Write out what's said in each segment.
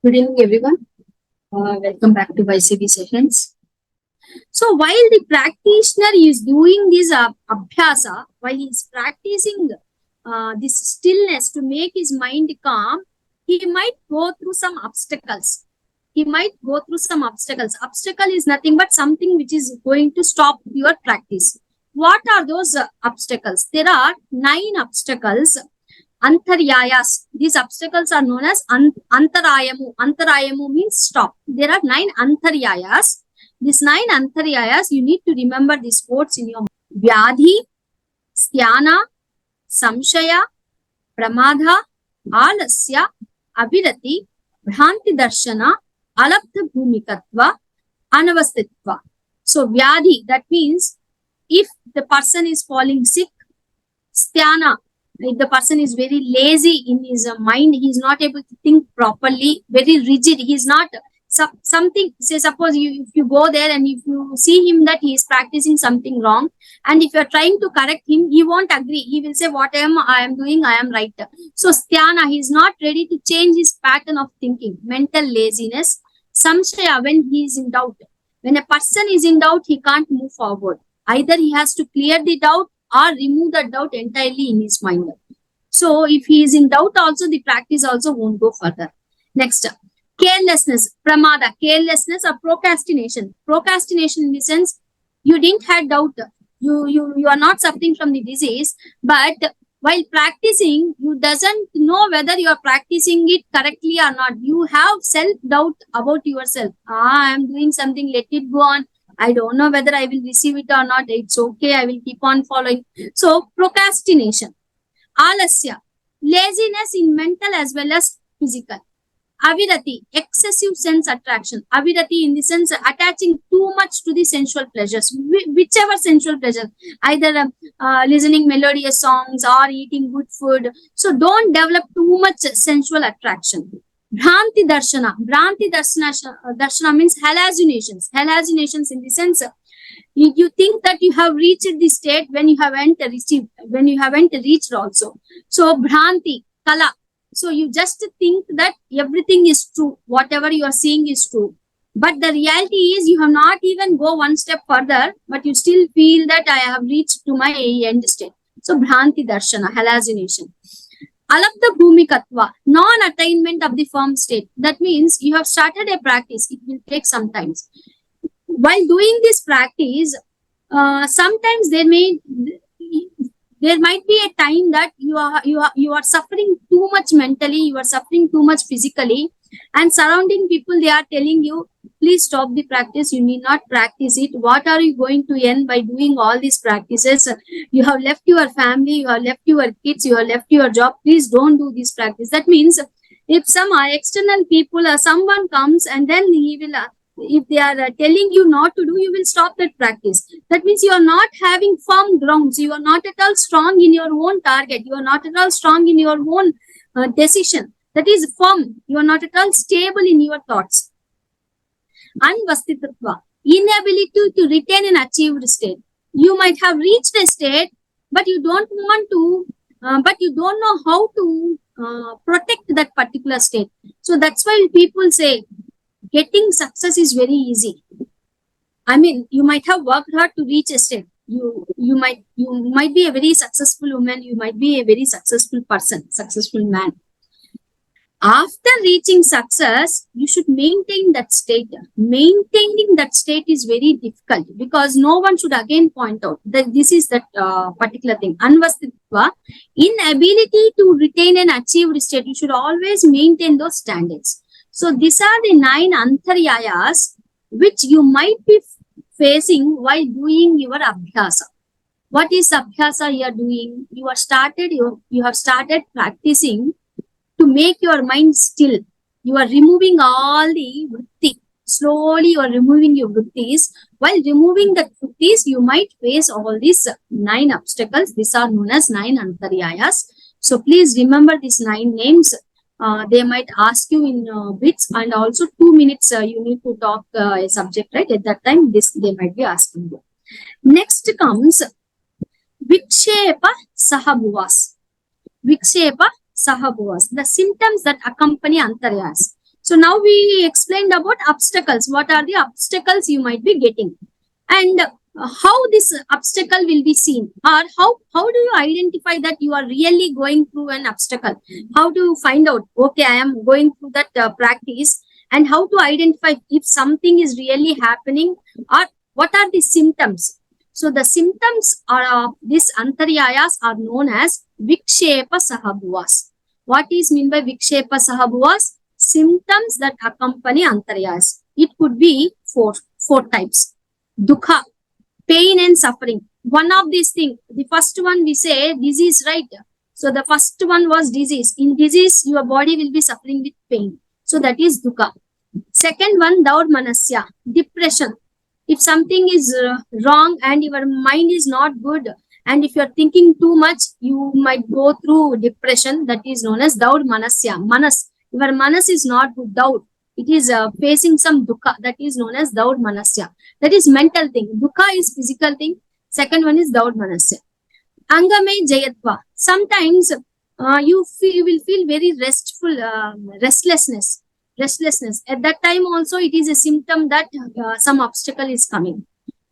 Good evening, everyone. Welcome back to YCB sessions. So, while the practitioner is doing this abhyasa, while he is practicing this stillness to make his mind calm, he might go through some obstacles. Obstacle is nothing but something which is going to stop your practice. What are those obstacles? There are 9 obstacles. Antaryayas. These obstacles are known as antarayamu. Antarayamu means stop. There are 9 antaryayas. These 9 antaryayas, you need to remember these words in your mind. Vyadhi, Sthana, Samshaya, Pramadha, Alasya, Abhirati, Bhranti Darshana, Alapta Bhumikatva, Anavastitva. So Vyadhi, that means if the person is falling sick. Sthana, if the person is very lazy in his mind, he is not able to think properly, very rigid, he is not something. Say suppose if you go there and if you see him that he is practicing something wrong, and if you are trying to correct him, he won't agree. He will say, what I am doing, I am right. So Sthana, he is not ready to change his pattern of thinking. Mental laziness. Samshaya, when he is in doubt. When a person is in doubt, he can't move forward. Either he has to clear the doubt or remove the doubt entirely in his mind. So if he is in doubt also, the practice also won't go further. Next, carelessness, pramada, carelessness or procrastination. Procrastination in the sense, you didn't have doubt, you are not suffering from the disease, but while practicing, you doesn't know whether you are practicing it correctly or not. You have self-doubt about yourself. I am doing something, let it go on. I don't know whether I will receive it or not. It's okay. I will keep on following. So procrastination. Alasya, laziness in mental as well as physical. Avirati, excessive sense attraction. Avirati in the sense attaching too much to the sensual pleasures, whichever sensual pleasure, either listening melodious songs or eating good food. So don't develop too much sensual attraction. Bhranti Darshana. Bhranti Darshana means hallucinations. Hallucinations in the sense, you think that you have reached the state when you haven't reached also. So Bhranti, Kala. So you just think that everything is true. Whatever you are seeing is true. But the reality is you have not even go one step further, but you still feel that I have reached to my end state. So Bhranti Darshana, hallucination. Alapta Bhumikatva, non-attainment of the firm state. That means you have started a practice. It will take some time. While doing this practice, sometimes there might be a time that you are suffering too much mentally, you are suffering too much physically, and surrounding people, they are telling you, please stop the practice, you need not practice it. What are you going to earn by doing all these practices? You have left your family, you have left your kids, you have left your job, please don't do this practice. That means if some external people or someone comes and then he will if they are telling you not to do, you will stop that practice. That means you are not having firm grounds. You are not at all strong in your own target. You are not at all strong in your own decision. That is firm. You are not at all stable in your thoughts. Anvastitva, inability to retain an achieved state. You might have reached a state, but you don't want to, but you don't know how to protect that particular state. So that's why people say, getting success is very easy. I mean, you might have worked hard to reach a state. You might be a very successful woman. You might be a very successful person, successful man. After reaching success, you should maintain that state. Maintaining that state is very difficult because no one should again point out that this is that particular thing. Anvastitva, inability to retain an achieved state. You should always maintain those standards. So these are the 9 antaryayas which you might be facing while doing your abhyasa. What is abhyasa you are doing? You have started practicing to make your mind still. You are removing all the vritti. Slowly you are removing your vrittis. While removing the vrittis, you might face all these 9 obstacles. These are known as 9 antaryayas. So please remember these 9 names. They might ask you in bits, and also 2 minutes you need to talk a subject, right? At that time, they might be asking you. Next comes Vikshepa Sahabhuvas. Vikshepa Sahabhuvas, the symptoms that accompany antaryas. So now we explained about obstacles. What are the obstacles you might be getting, and how this obstacle will be seen, or how do you identify that you are really going through an obstacle? How do you find out, okay, I am going through that practice, and how to identify if something is really happening, or what are the symptoms? So the symptoms are of this antaryayas are known as vikshepa sahabhuvas. What is mean by vikshepa sahabhuvas? Symptoms that accompany antaryayas. It could be four types. Dukha, pain and suffering. One of these things, the first one we say disease, right? So the first one was disease. In disease, your body will be suffering with pain. So that is dukha. Second one, daud manasya, depression. If something is wrong and your mind is not good, and if you are thinking too much, you might go through depression. That is known as daud manasya. Manas, your manas is not good. Daud, it is facing some dukha. That is known as daud manasya. That is mental thing. Dukha is physical thing. Second one is daud manasya. Angame jayatva. Sometimes you will feel very restful, restlessness. At that time also, it is a symptom that some obstacle is coming.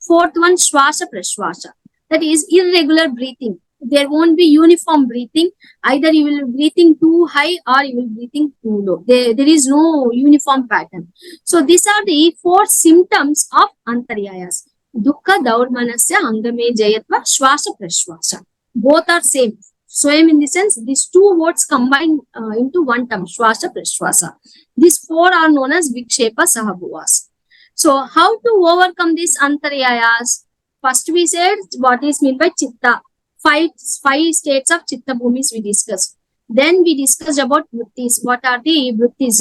Fourth one, shwasa prashwasa. That is irregular breathing. There won't be uniform breathing. Either you will be breathing too high or you will be breathing too low. There is no uniform pattern. So these are the four symptoms of antaryayas. Dukkha, daurmanasya, angame jayatva, shwasa prashwasa. Both are same. Swayam in the sense, these two words combine into one term, shwasa prashwasa. These four are known as vikshepa sahabhuvas. So how to overcome these antaryayas? First we said what is meant by chitta. Five states of chitta bhumis we discussed. Then we discussed about vrittis. What are the vrittis?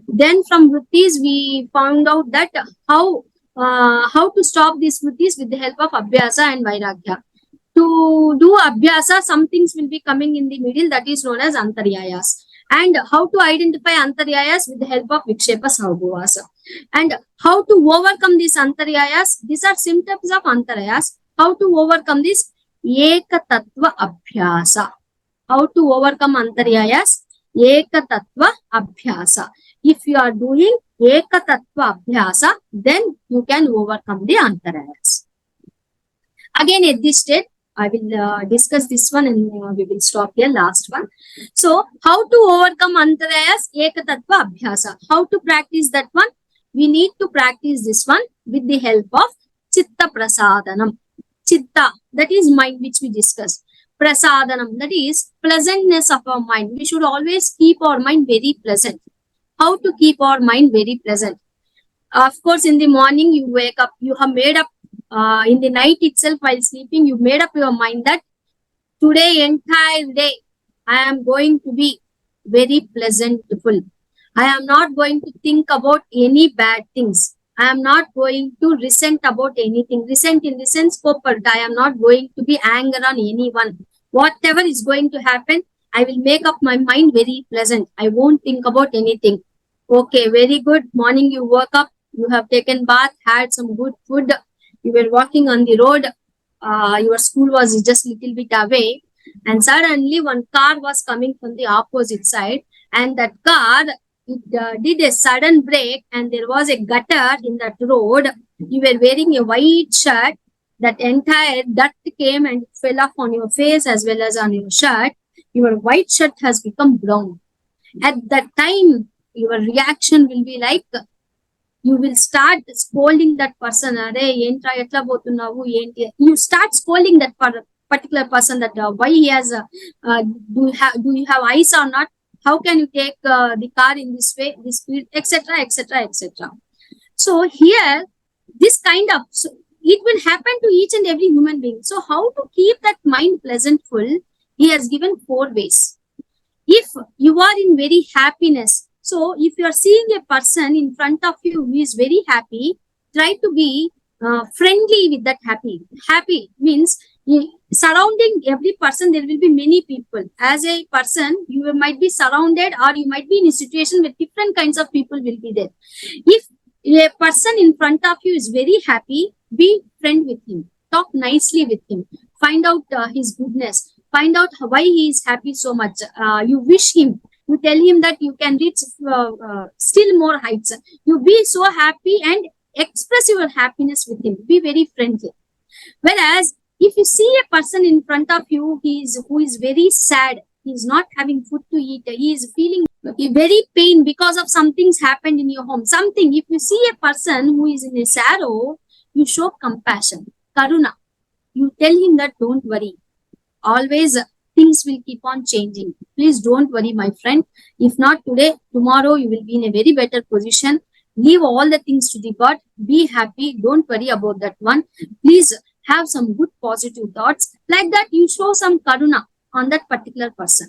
Then from vrittis we found out that how to stop these vrittis with the help of abhyasa and vairagya. To do abhyasa, some things will be coming in the middle, that is known as antaryayas. And how to identify antaryayas with the help of vikshepa sahabhuvas. And how to overcome these antaryayas? These are symptoms of antaryayas. How to overcome this? Ekatattva abhyasa. How to overcome antaryayas? Ekatattva abhyasa. If you are doing ekatattva abhyasa, then you can overcome the antaryayas. Again, at this stage, I will discuss this one and we will stop here, last one. So, how to overcome antaryayas? Ekatattva abhyasa. How to practice that one? We need to practice this one with the help of chitta prasadanam. Chitta, that is mind, which we discussed. Prasadanam, that is pleasantness of our mind. We should always keep our mind very pleasant. How to keep our mind very pleasant? Of course, in the morning you wake up, you have made up in the night itself while sleeping, you made up your mind that today entire day I am going to be very pleasantful. I am not going to think about any bad things. I am not going to resent about anything. Resent in the sense, I am not going to be angry on anyone. Whatever is going to happen, I will make up my mind very pleasant. I won't think about anything. Okay, very good. Morning you woke up, you have taken bath, had some good food. You were walking on the road, your school was just a little bit away, and suddenly one car was coming from the opposite side, and that car, it did a sudden brake, and there was a gutter in that road. You were wearing a white shirt, that entire dirt came and fell off on your face as well as on your shirt. Your white shirt has become brown. At that time, your reaction will be like, you will start scolding that person. You start scolding that particular person, that why he has do you have eyes or not? How can you take the car in this way, this speed, etc., etc., etc. So here, this kind of, so it will happen to each and every human being. So how to keep that mind pleasantful? He has given 4 ways. If you are in very happiness, so if you are seeing a person in front of you who is very happy, try to be friendly with that happy. Happy means surrounding every person, there will be many people. As a person, you might be surrounded, or you might be in a situation where different kinds of people will be there. If a person in front of you is very happy, be friend with him. Talk nicely with him. Find out his goodness. Find out why he is happy so much. You wish him You tell him that you can reach still more heights. You be so happy and express your happiness with him. Be very friendly. Whereas if you see a person in front of you, who is very sad, he is not having food to eat, he is feeling very pain because of something's happened in your home, something. If you see a person who is in a sorrow, you show compassion, karuna. You tell him that don't worry, always things will keep on changing. Please don't worry, my friend. If not today, tomorrow you will be in a very better position. Leave all the things to the God. Be happy. Don't worry about that one. Please have some good positive thoughts. Like that, you show some karuna on that particular person.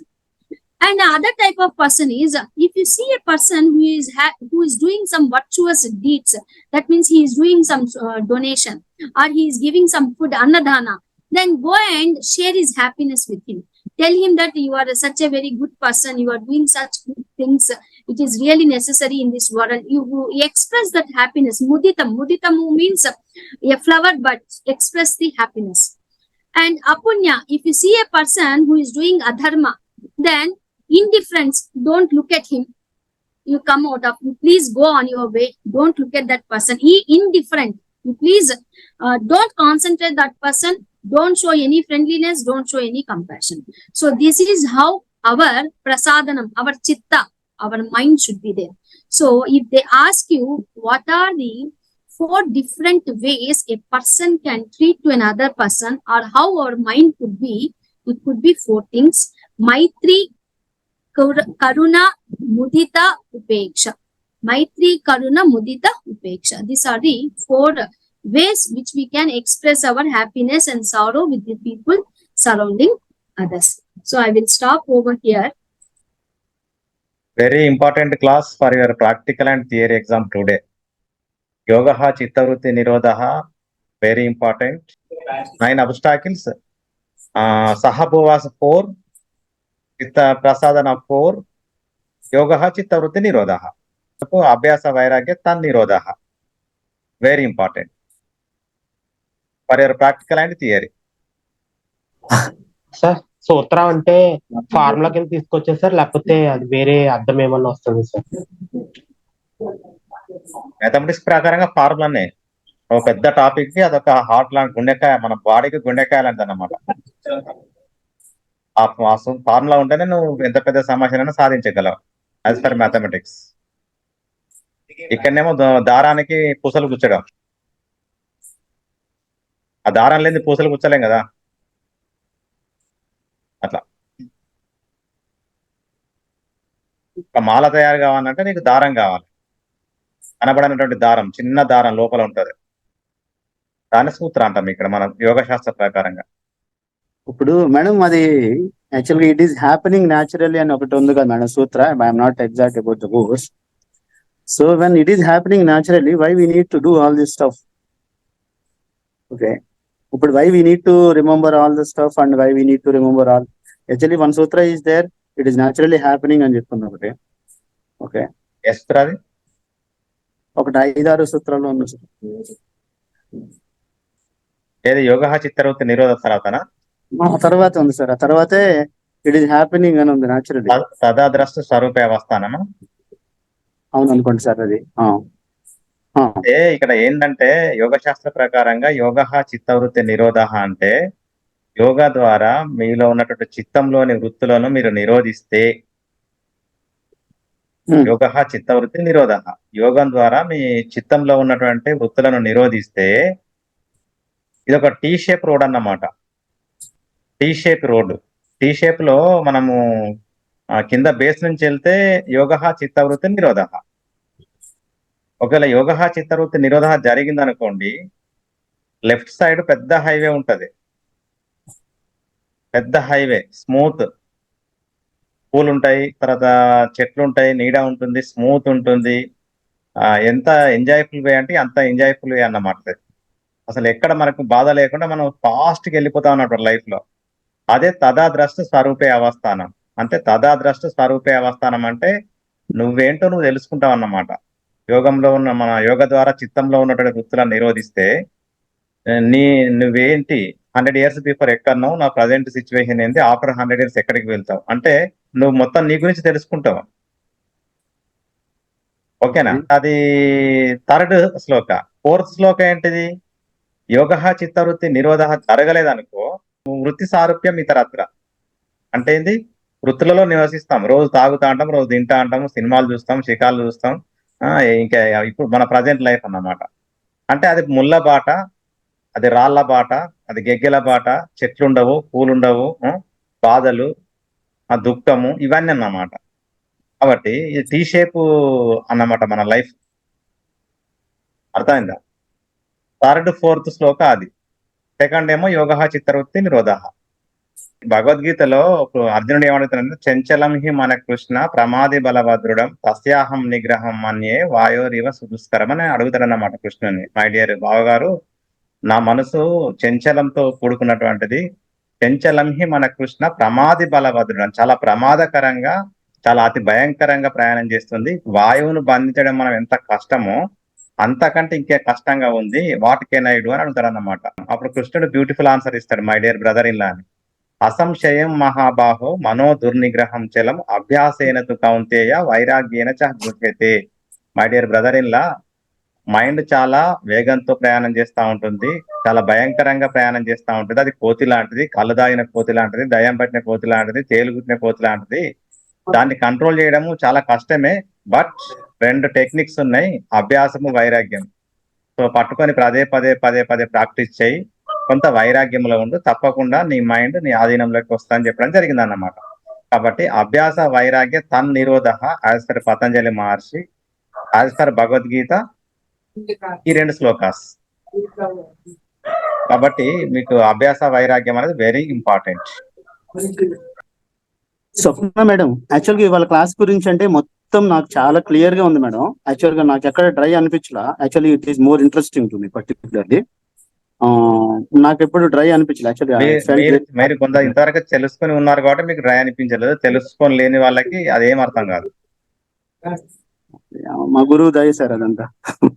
And the other type of person is, if you see a person who is doing some virtuous deeds, that means he is doing some donation, or he is giving some food, annadana, then go and share his happiness with him. Tell him that you are such a very good person, you are doing such good things, it is really necessary in this world. You express that happiness. Muditam means a flower, but express the happiness. And apunya, if you see a person who is doing adharma, then indifference, don't look at him. You come out of, you please go on your way. Don't look at that person. He indifferent. You please don't concentrate that person. Don't show any friendliness. Don't show any compassion. So this is how our prasadanam, our chitta, our mind should be there. So if they ask you what are the 4 different ways a person can treat to another person, or how our mind could be, it could be 4 things: maitri, karuna, mudita, upeksha. Maitri, karuna, mudita, upeksha. These are the 4 ways which we can express our happiness and sorrow with the people surrounding others. So I will stop over here. Very important class for your practical and theory exam today. Yogaha chittavrutti nirodhaha, very important. 9 obstacles. Sahabhuvasa 4, chitta prasadana 4, yogaha chittavrutti nirodhaha. Abhyasa vairagya tan nirodhaha. Very important for your practical and theory. Sir సూత్ర అంటే formula కింద తీసుకొచ్చా sir, లేకపోతే అది వేరే అర్థం ఏమన్నా వస్తుంది సార్? మ్యాథమెటిక్స్ ప్రకారంగా ఫార్ములానే. ఒక పెద్ద టాపిక్ కి అదొక హార్ట్ లాంటి గుండెకాయ, మన బాడీకి గుండెకాయ లాంటిది అన్నమాట. ఆ ఫార్ములా ఉంటేనే నువ్వు ఎంత పెద్ద సమస్యనైనా సాధించగలవు యాజ్ పర్ మ్యాథమెటిక్స్. ఇక్కడనేమో దారానికి పూసలు గుచ్చడం, ఆ దారం లేని పూసలు గుచ్చలేం కదా, అట్లా. ఒక మాల తయారు కావాలంటే నీకు దారం కావాలి, కనబడినటువంటి దారం, చిన్న దారం లోపల ఉంటది, దాని సూత్ర అంటాం ఇక్కడ మనం యోగ శాస్త్ర ప్రకారంగా. ఇప్పుడు మేడం అది యాక్చువల్గా ఇట్ ఈస్ హ్యాపెనింగ్ న్యాచురల్లీ అని ఒకటి ఉంది కదా మేడం సూత్ర. I'm not exact about the course. So when it is happening naturally, why we need to do all this stuff? Okay, ఇప్పుడు why we need to remember all the stuff and why we need to remember all? Actually one sutra is there, it is naturally happening అని చెప్తుంది ఒకటి. Okay, అది ఒకటి 5-6 సూత్రాలు ఉంది sir. ఏది యోగ చిత్తవృత్తి నిరోధ తర్వాతనా? తర్వాత ఉంది సార్, ఆ తర్వాతే ఇట్ ఈస్ హ్యాపెనింగ్ అని ఉంది న్యాచురల్లీ. తదాద్రష్ట స్వరూప అవస్థానమా? అవును అనుకోండి సార్ అది. ఇక్కడ ఏంటంటే యోగ శాస్త్ర ప్రకారంగా యోగ చిత్తవృత్తి నిరోధ అంటే యోగా ద్వారా మీలో ఉన్నటువంటి చిత్తంలోని వృత్తులను మీరు నిరోధిస్తే యోగ చిత్తవృత్తి నిరోధ. యోగం ద్వారా మీ చిత్తంలో ఉన్నటువంటి వృత్తులను నిరోధిస్తే ఇది ఒక టీ షేప్ రోడ్ అన్నమాట. Tea shape road. Tea shape లో మనము కింద బేస్ నుంచి వెళ్తే యోగ చిత్తవృత్తి నిరోధ. ఒకవేళ యోగ చిత్తవృత్తి నిరోధ జరిగింది అనుకోండి, లెఫ్ట్ సైడ్ పెద్ద హైవే ఉంటది, పెద్ద హైవే, స్మూత్, పూలు ఉంటాయి, తర్వాత చెట్లు ఉంటాయి, నీడ ఉంటుంది, స్మూత్ ఉంటుంది. ఎంత ఎంజాయ్ఫుల్ వే అంటే అంత ఎంజాయ్ఫుల్ వే అన్నమాట. అసలు ఎక్కడ మనకు బాధ లేకుండా మనం ఫాస్ట్ గా వెళ్ళిపోతాం అన్నమాట లైఫ్ లో. అదే తదాద్రష్ట స్వరూపే అవస్థానం. అంటే తదాద్రష్ట స్వరూపే అవస్థానం అంటే నువ్వేంటో నువ్వు తెలుసుకుంటావు అన్నమాట. యోగంలో ఉన్న మన యోగ ద్వారా చిత్తంలో ఉన్నటువంటి వృత్తులను నిరోధిస్తే నువ్వేంటి 100 years బిఫోర్ ఎక్కడున్నావు, నా ప్రజెంట్ సిచ్యువేషన్ ఏంటి, ఆఫ్టర్ 100 years ఎక్కడికి వెళ్తావు అంటే నువ్వు మొత్తం నీ గురించి తెలుసుకుంటావు. ఓకేనా? అది థర్డ్ శ్లోక. ఫోర్త్ శ్లోక ఏంటిది? యోగ చిత్తవృత్తి నిరోధ జరగలేదనుకో, వృత్తి సారూప్యం ఇతరత్ర. అంటే ఏంది? వృత్తులలో నివసిస్తాం, రోజు తాగుతా అంటాం, రోజు తింటా అంటాము, సినిమాలు చూస్తాం, శిఖాలు చూస్తాం, ఇంకా ఇప్పుడు మన ప్రజెంట్ లైఫ్ అన్నమాట. అంటే అది ముళ్ళ బాట, అది రాళ్ల బాట, అది గెగ్గెల బాట, చెట్లుండవు, పూలుండవు, బాధలు, ఆ దుఃఖము, ఇవన్నీ అన్నమాట. కాబట్టి ఇది టీ షేప్ అన్నమాట మన లైఫ్. అర్థమైందా? థర్డ్ ఫోర్త్ శ్లోక అది. సెకండ్ ఏమో యోగ చిత్తవృత్తి నిరోధ. భగవద్గీతలో అర్జునుడు ఏమడుగుతాడంటే, చంచలం హి మన కృష్ణ ప్రమాది బలభద్రుడం తస్యాహం నిగ్రహం మన్యే వాయోరివ సుదుస్కరం అని అడుగుతాడన్నమాట కృష్ణుని. మై డియర్ బావగారు, నా మనసు చంచలంతో కూడుకున్నటువంటిది. చంచలం హి మన కృష్ణ ప్రమాది బలభద్రుడం, చాలా ప్రమాదకరంగా, చాలా అతి భయంకరంగా ప్రయాణం చేస్తుంది. వాయువును బంధించడం మనం ఎంత కష్టమో అంతకంటే ఇంకే కష్టంగా ఉంది. వాటికేనాయుడు అని అడుగుతాడన్నమాట. అప్పుడు కృష్ణుడు బ్యూటిఫుల్ ఆన్సర్ ఇస్తాడు, మై డియర్ బ్రదర్ ఇన్ లా అని. అసంశయం మహాబాహో మనో దుర్నిగ్రహం చలం అభ్యాసేన తు కౌంతేయ వైరాగ్యేన చ గృహ్యతే. My dear brother in law, mind చాలా వేగంతో ప్రయాణం చేస్తూ ఉంటుంది, చాలా భయంకరంగా ప్రయాణం చేస్తూ ఉంటుంది. అది కోతి లాంటిది, కళ్ళు దాగిన కోతి లాంటిది, దయ్యం పట్టిన కోతి లాంటిది, తేలుగుట్టిన కోతి లాంటిది. దాన్ని కంట్రోల్ చేయడము చాలా కష్టమే. బట్ 2 టెక్నిక్స్ ఉన్నాయి, అభ్యాసము, వైరాగ్యం. సో పట్టుకొని పదే పదే పదే పదే ప్రాక్టీస్ చేయి, కొంత వైరాగ్యంలో ఉండు, తప్పకుండా నీ మైండ్ నీ ఆధీనంలోకి వస్తా అని చెప్పడం జరిగింది అన్నమాట. కాబట్టి అభ్యాస వైరాగ్య తన్ నిరోధ యాజ్ పర్ పతంజలి మహర్షి, యాజ్ పర్ భగవద్గీత, ఈ 2 శ్లోకాస్. కాబట్టి మీకు అభ్యాస వైరాగ్యం అనేది వెరీ ఇంపార్టెంట్. స్వప్న మేడం, యాక్చువల్ గా ఇవాళ క్లాస్ గురించి అంటే మొత్తం నాకు చాలా క్లియర్ గా ఉంది మేడం. యాక్చువల్ గా నాకు ఎక్కడ డ్రై అనిపించలా. Actually it is more interesting to me particularly. నాకు ఎప్పుడు డ్రై అనిపించలేదు. యాక్చువల్లీ మీరు కొంత ఇంతవరకు తెలుసుకొని ఉన్నారు కాబట్టి మీకు డ్రై అనిపించలేదు. తెలుసుకొని లేని వాళ్ళకి అదేం అర్థం కాదు. మా గురువు దయ సార్ అదంతా.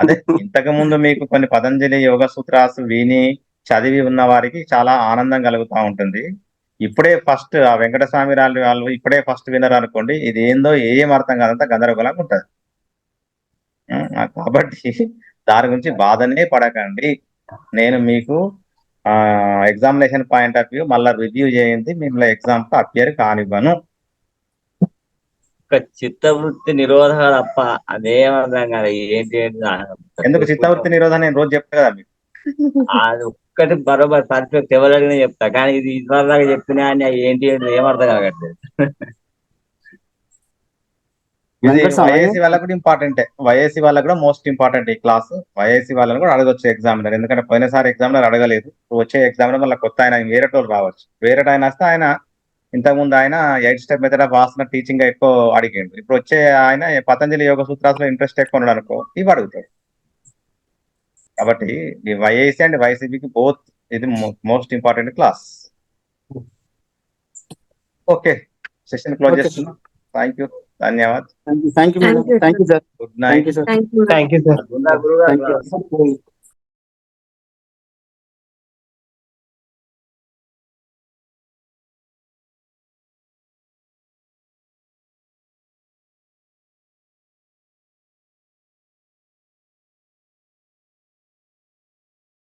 అదే ఇంతకు ముందు మీకు కొన్ని పతంజలి యోగ సూత్రాలు విని చదివి ఉన్న వారికి చాలా ఆనందం కలుగుతూ ఉంటుంది. ఇప్పుడే ఫస్ట్ ఆ వెంకటస్వామి వాళ్ళు ఇప్పుడే ఫస్ట్ వినరు అనుకోండి, ఇది ఏందో ఏం అర్థం కాదంతా గందరగోళంగా ఉంటది. కాబట్టి దాని గురించి బాధనే పడకండి. నేను మీకు ఎగ్జామినేషన్ పాయింట్ ఆఫ్ వ్యూ మళ్ళీ రివ్యూ చేయండి, మిమ్మల్ని ఎగ్జామ్ కు అపియర్ కానివ్వను. చిత్తవృత్తి నిరోధ తప్ప అదేం అర్థం కాదు. ఏంటి ఎందుకు చిత్తవృత్తి నిరోధం నేను రోజు చెప్తా కదా మీకు. అది ఒక్కటి బరోబర్ పర్ఫెక్ట్ ఎవరైనా చెప్తా, కానీ ఇది ఇదివరదాకా చెప్పినా అని ఏంటి ఏమర్థం కాగట్లేదు. ఇది వైఏసీ వాళ్ళకు కూడా ఇంపార్టెంటే, వైఏసీ వాళ్ళకు కూడా మోస్ట్ ఇంపార్టెంట్ ఈ క్లాస్. వైఏసీ వాళ్ళని కూడా అడగొచ్చు ఎగ్జామినర్, ఎందుకంటే పోయినసారి ఎగ్జామినర్ అడగలేదు. వచ్చే ఎగ్జామినర్ మళ్ళీ కొత్త ఆయన వేరేటోళ్ళు రావచ్చు. వేరేట ఆయన వస్తే ఆయన ఇంతకుముందు ఆయన 8 step method of Haasan teaching ఎక్కువ అడిగిండు. ఇప్పుడు వచ్చే ఆయన పతంజలి యోగ సూత్రాల్లో ఇంట్రెస్ట్ ఎక్కువ ఉన్నాడు అనుకో, ఇవి అడుగుతాడు. కాబట్టి ఈ వైఏసీ అండ్ వైసీబీకి బోత్ ఇది most important class. Okay, session close చేస్తున్నాం. థ్యాంక్ యూ, ధన్యవాద్. Thank you madam. Thank you sir. Good night. Thank you sir. Thank you sir. గురుగారు